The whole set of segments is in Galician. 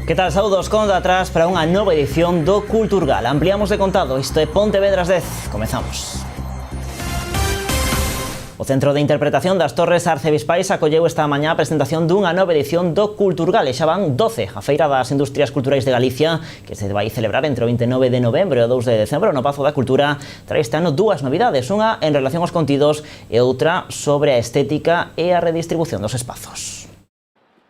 Que tal, saúdos, conta atrás para unha nova edición do Culturgal. Ampliamos de contado, isto é Pontevedras 10. Comezamos. O Centro de Interpretación das Torres Arcebispais acolleu esta mañá a presentación dunha nova edición do Culturgal e xa van 12. A Feira das Industrias Culturais de Galicia, que se vai celebrar entre o 29 de novembro e o 2 de decembro no Pazo da Cultura, trae este ano dúas novidades, unha en relación aos contidos e outra sobre a estética e a redistribución dos espazos.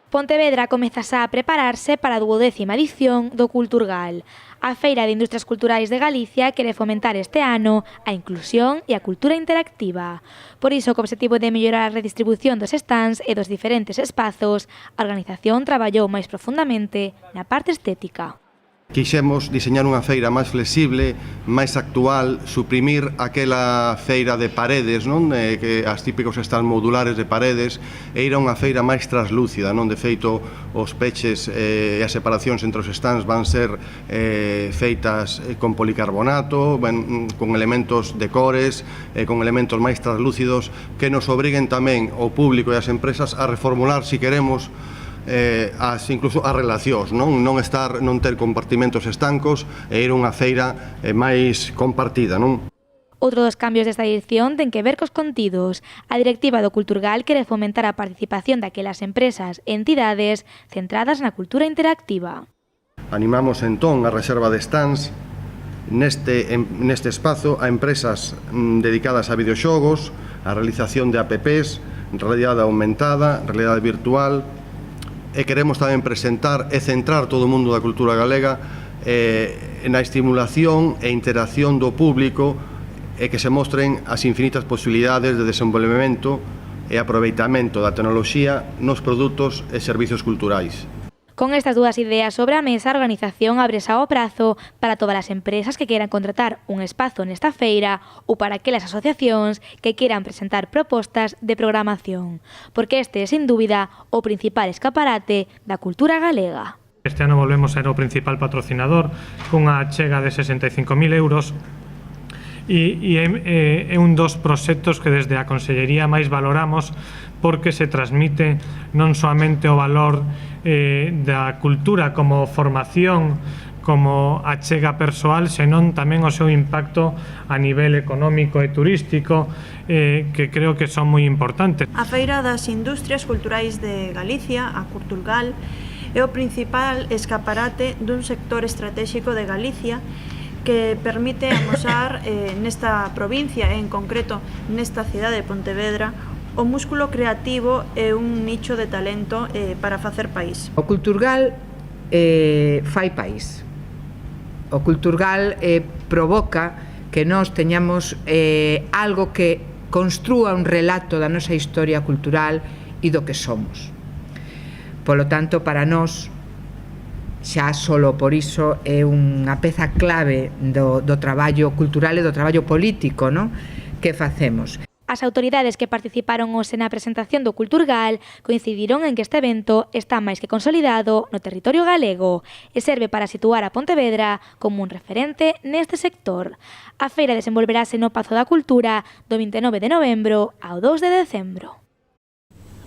Pontevedra comeza xa a prepararse para a 12ª edición do Culturgal. A Feira de Industrias Culturais de Galicia quere fomentar este ano a inclusión e a cultura interactiva. Por iso, co obxectivo de mellorar a redistribución dos stands e dos diferentes espazos, a organización traballou máis profundamente na parte estética. Quixemos diseñar unha feira máis flexible, máis actual, suprimir aquela feira de paredes, non? Que as típicos stands modulares de paredes, e ir a unha feira máis translúcida, non? De feito, os peches e as separacións entre os stands van ser feitas con policarbonato, con elementos de cores, con elementos máis translúcidos, que nos obriguen tamén ao público e ás empresas a reformular, si queremos, incluso as relacións, non ter compartimentos estancos e ir a unha feira máis compartida, non? Outro dos cambios desta edición ten que ver cos contidos. A directiva do Culturgal quere fomentar a participación daquelas empresas e entidades centradas na cultura interactiva. Animamos entón a reserva de stands neste espazo a empresas dedicadas a videoxogos, a realización de apps, realidade aumentada, realidade virtual. E queremos tamén presentar e centrar todo o mundo da cultura galega na estimulación e interacción do público e que se mostren as infinitas posibilidades de desenvolvemento e aproveitamento da tecnoloxía nos produtos e servizos culturais. Con estas dúas ideas sobre a mesa, a organización abre xa o prazo para todas as empresas que queiran contratar un espazo nesta feira ou para aquelas asociacións que queiran presentar propostas de programación, porque este é, sin dúbida, o principal escaparate da cultura galega. Este ano volvemos ser o principal patrocinador cunha achega de 65.000 euros e é un dos proxectos que desde a Consellería máis valoramos porque se transmite non soamente o valor da cultura como formación, como achega persoal, senón tamén o seu impacto a nivel económico e turístico, que creo que son moi importantes. A Feira das Industrias Culturais de Galicia, a Culturgal, é o principal escaparate dun sector estratégico de Galicia que permite amosar nesta provincia e en concreto nesta cidade de Pontevedra o músculo creativo é un nicho de talento para facer país. O Culturgal fai país. O Culturgal provoca que nós teñamos algo que construa un relato da nosa historia cultural e do que somos. Polo tanto, para nós, xa solo por iso é unha peza clave do traballo cultural e do traballo político, non? Que facemos. As autoridades que participaron hoxe na presentación do Culturgal coincidiron en que este evento está máis que consolidado no territorio galego e serve para situar a Pontevedra como un referente neste sector. A feira desenvolverase no Pazo da Cultura do 29 de novembro ao 2 de decembro.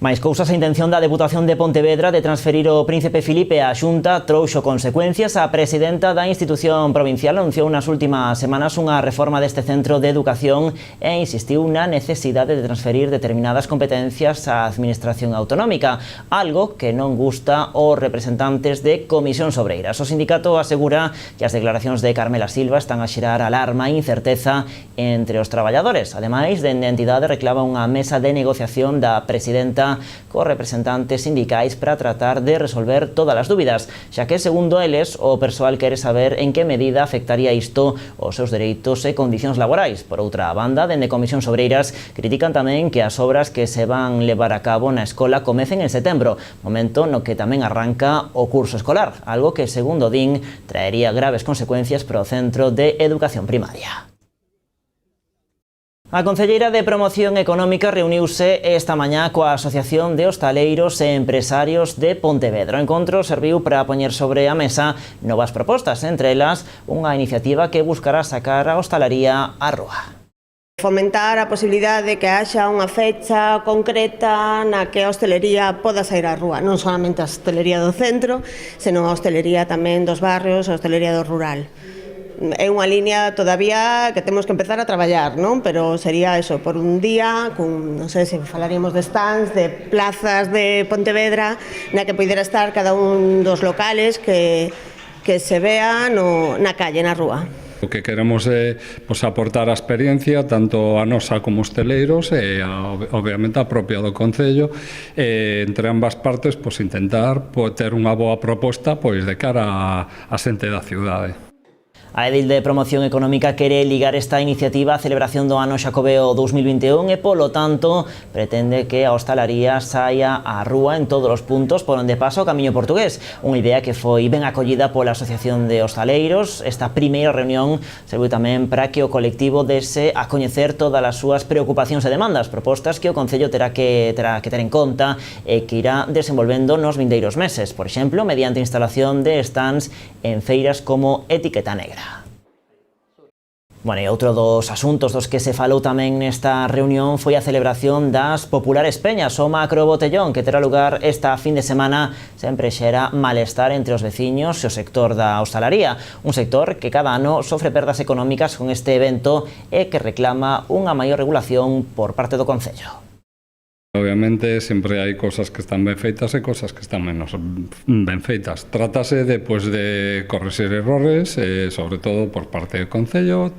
Mais cousas, a intención da Deputación de Pontevedra de transferir o Príncipe Filipe á Xunta trouxo consecuencias. A presidenta da institución provincial anunciou nas últimas semanas unha reforma deste centro de educación e insistiu na necesidade de transferir determinadas competencias á administración autonómica, algo que non gusta aos representantes de Comisións Obreiras. O sindicato asegura que as declaracións de Carmela Silva están a xerar alarma e incerteza entre os traballadores. Ademais, dende a entidade reclama unha mesa de negociación da presidenta cos representantes sindicais para tratar de resolver todas as dúbidas, xa que, segundo eles, o persoal quere saber en que medida afectaría isto aos seus dereitos e condicións laborais. Por outra banda, dende Comisións Obreiras critican tamén que as obras que se van levar a cabo na escola comecen en setembro, momento no que tamén arranca o curso escolar, algo que, segundo din, traería graves consecuencias para o Centro de Educación Primaria. A Concelleira de Promoción Económica reuniuse esta mañá coa Asociación de Hostaleiros e Empresarios de Pontevedra. O encontro serviu para poñer sobre a mesa novas propostas, entre elas unha iniciativa que buscará sacar a hostalaría á rúa. Fomentar a posibilidade de que haxa unha fecha concreta na que a hostelería poda sair á rúa, non solamente a hostelería do centro, senón a hostelería tamén dos barrios, a hostelería do rural. É unha liña todavía que temos que empezar a traballar, non? Pero sería eso, por un día, non sei se falaríamos de stands, de plazas de Pontevedra, na que poidera estar cada un dos locales que se vea na calle, na rúa. O que queremos é aportar a experiencia tanto a nosa como hosteleiros e obviamente a propia do Concello, entre ambas partes intentar ter unha boa proposta de cara á xente da cidade. A Edil de Promoción Económica quere ligar esta iniciativa á celebración do ano Xacobeo 2021 e, polo tanto, pretende que a hostalaría saia á rúa en todos os puntos por onde pasa o Camiño Portugués. Unha idea que foi ben acollida pola Asociación de Hostaleiros. Esta primeira reunión serviu tamén para que o colectivo dese a coñecer todas as súas preocupacións e demandas, propostas que o Concello terá que ter en conta e que irá desenvolvendo nos vindeiros meses, por exemplo, mediante a instalación de stands en feiras como Etiqueta Negra. Bueno, e outro dos asuntos dos que se falou tamén nesta reunión foi a celebración das populares peñas, o Macro Botellón, que terá lugar esta fin de semana. Sempre xera malestar entre os veciños e o sector da hostalaría, un sector que cada ano sofre perdas económicas con este evento e que reclama unha maior regulación por parte do Concello. Obviamente sempre hai cosas que están ben feitas e cosas que están menos ben feitas. Trátase de corrixir errores, sobre todo por parte do Concello,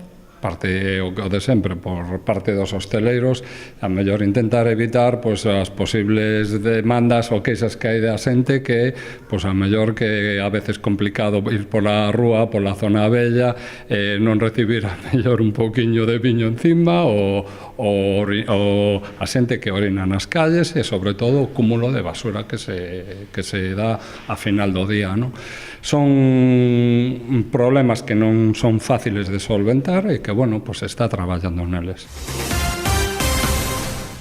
parte o de sempre por parte dos hosteleiros, a mellor intentar evitar as posibles demandas ou queixas que hai da xente que a mellor que a veces complicado ir pola rúa, pola zona bella, non recibir a mellor un pouquiño de viño encima ou a xente que orina nas calles e sobre todo o cúmulo de basura que se dá a final do día, non? Son problemas que non son fáciles de solventar e que, se está traballando neles.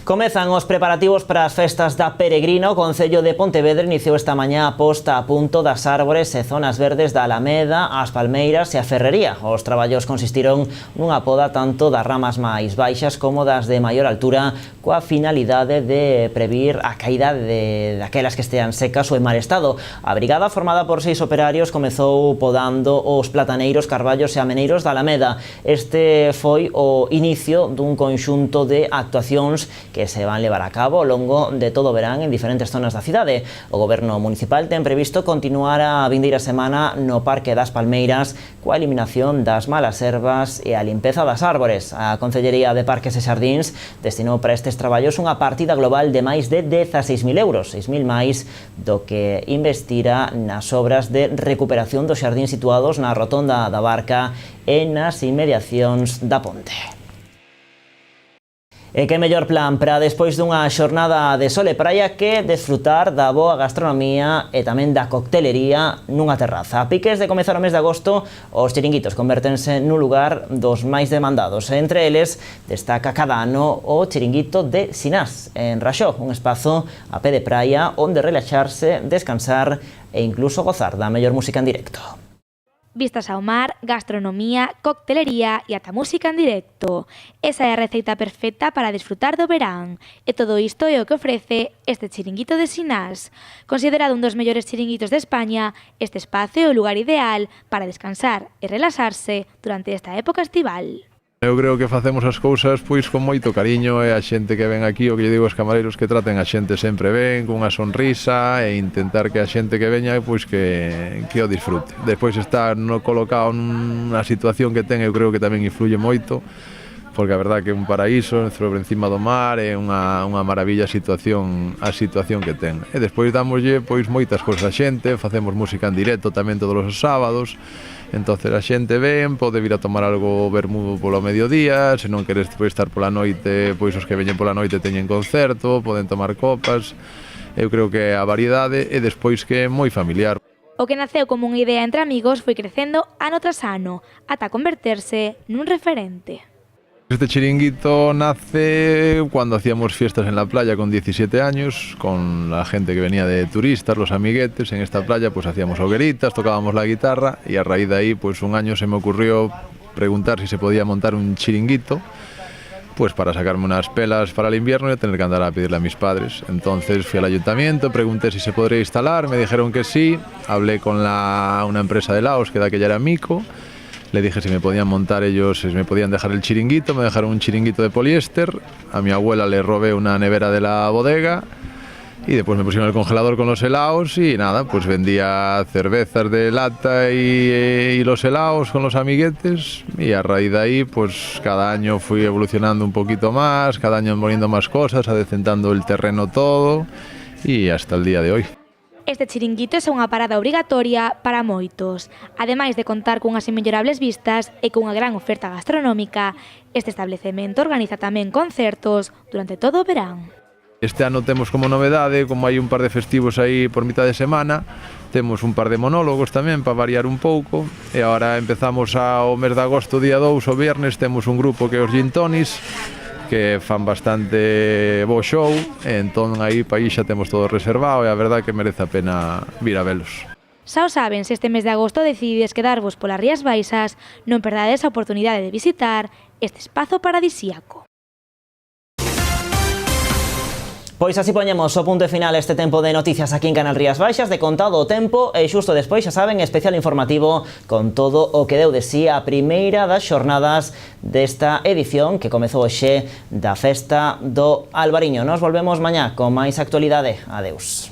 Comezan os preparativos para as festas da Peregrina. O Concello de Pontevedra iniciou esta mañá a posta a punto das árbores e zonas verdes da Alameda, as Palmeiras e a Ferrería. Os traballos consistiron nunha poda tanto das ramas máis baixas como das de maior altura, coa finalidade de previr a caída daquelas que estean secas ou en mal estado. A brigada, formada por 6 operarios, comezou podando os plataneiros, carballos e ameneiros da Alameda. Este foi o inicio dun conxunto de actuacións que se van levar a cabo ao longo de todo o verán en diferentes zonas da cidade. O Goberno Municipal ten previsto continuar a vindeira semana no Parque das Palmeiras coa eliminación das malas ervas e a limpeza das árbores. A Concellería de Parques e Xardíns destinou para estes traballos unha partida global de máis de 16.000 euros, 6.000 máis do que investira nas obras de recuperación dos xardíns situados na Rotonda da Barca e nas inmediacións da Ponte. E que mellor plan para despois dunha xornada de sol e praia que desfrutar da boa gastronomía e tamén da coctelería nunha terraza. A piques de comezar o mes de agosto, os chiringuitos convértense nun lugar dos máis demandados. Entre eles destaca cada ano o chiringuito de Sinás, en Raxó, un espazo a pé de praia onde relaxarse, descansar e incluso gozar da mellor música en directo. Vistas ao mar, gastronomía, coctelería e ata música en directo. Esa é a receita perfecta para desfrutar do verán. E todo isto é o que ofrece este chiringuito de Sinás. Considerado un dos mellores chiringuitos de España, este espacio é o lugar ideal para descansar e relaxarse durante esta época estival. Eu creo que facemos as cousas con moito cariño e a xente que ven aquí, o que lle digo aos camareiros, que traten a xente sempre ben, cunha sonrisa e intentar que a xente que veña que o disfrute. Despois estar colocado nunha situación que ten, eu creo que tamén influye moito, porque a verdad que é un paraíso sobre encima do mar, é unha maravilla a situación que ten. E despois damoslle moitas cousas a xente, facemos música en directo tamén todos os sábados. Entonces a xente ven, pode vir a tomar algo vermudo polo mediodía, se non queres estar pola noite, os que veñen pola noite teñen concerto, poden tomar copas. Eu creo que a variedade e despois que é moi familiar. O que naceu como unha idea entre amigos foi crecendo ano tras ano, ata converterse nun referente. Este chiringuito nace cuando hacíamos fiestas en la playa con 17 años, con la gente que venía de turistas, los amiguetes. En esta playa hacíamos hogueritas, tocábamos la guitarra y a raíz de ahí un año se me ocurrió preguntar si se podía montar un chiringuito, pues para sacarme unas pelas para el invierno y tener que andar a pedirle a mis padres. Entonces fui al ayuntamiento, pregunté si se podría instalar, me dijeron que sí, hablé con una empresa de helados que de aquella era Mico, le dije si me podían montar ellos, si me podían dejar el chiringuito, me dejaron un chiringuito de poliéster, a mi abuela le robé una nevera de la bodega y después me pusieron el congelador con los helados y nada, pues vendía cervezas de lata y los helados con los amiguetes y a raíz de ahí pues cada año fui evolucionando un poquito más, cada año poniendo más cosas, adecentando el terreno todo y hasta el día de hoy. Este chiringuito é unha parada obrigatoria para moitos. Ademais de contar cunhas inmellorables vistas e cunha gran oferta gastronómica, este establecemento organiza tamén concertos durante todo o verán. Este ano temos como novedade, como hai un par de festivos aí por mitad de semana, temos un par de monólogos tamén para variar un pouco e agora empezamos ao mes de agosto, día 2, o viernes, temos un grupo que é os Gin Tonis, que fan bastante bo show, entón aí para aí xa temos todo reservado e a verdade que merece a pena vir a velos. Xa o saben, se este mes de agosto decidides quedarvos polas Rías Baixas, non perdades a oportunidade de visitar este espazo paradisíaco. Pois así poñemos o punto final este tempo de noticias aquí en Canal Rías Baixas, de contado o tempo, e xusto despois, xa saben, especial informativo con todo o que deu de sí a primeira das xornadas desta edición que comezou hoxe da Festa do Albariño. Nos volvemos mañá con máis actualidade. Adeus.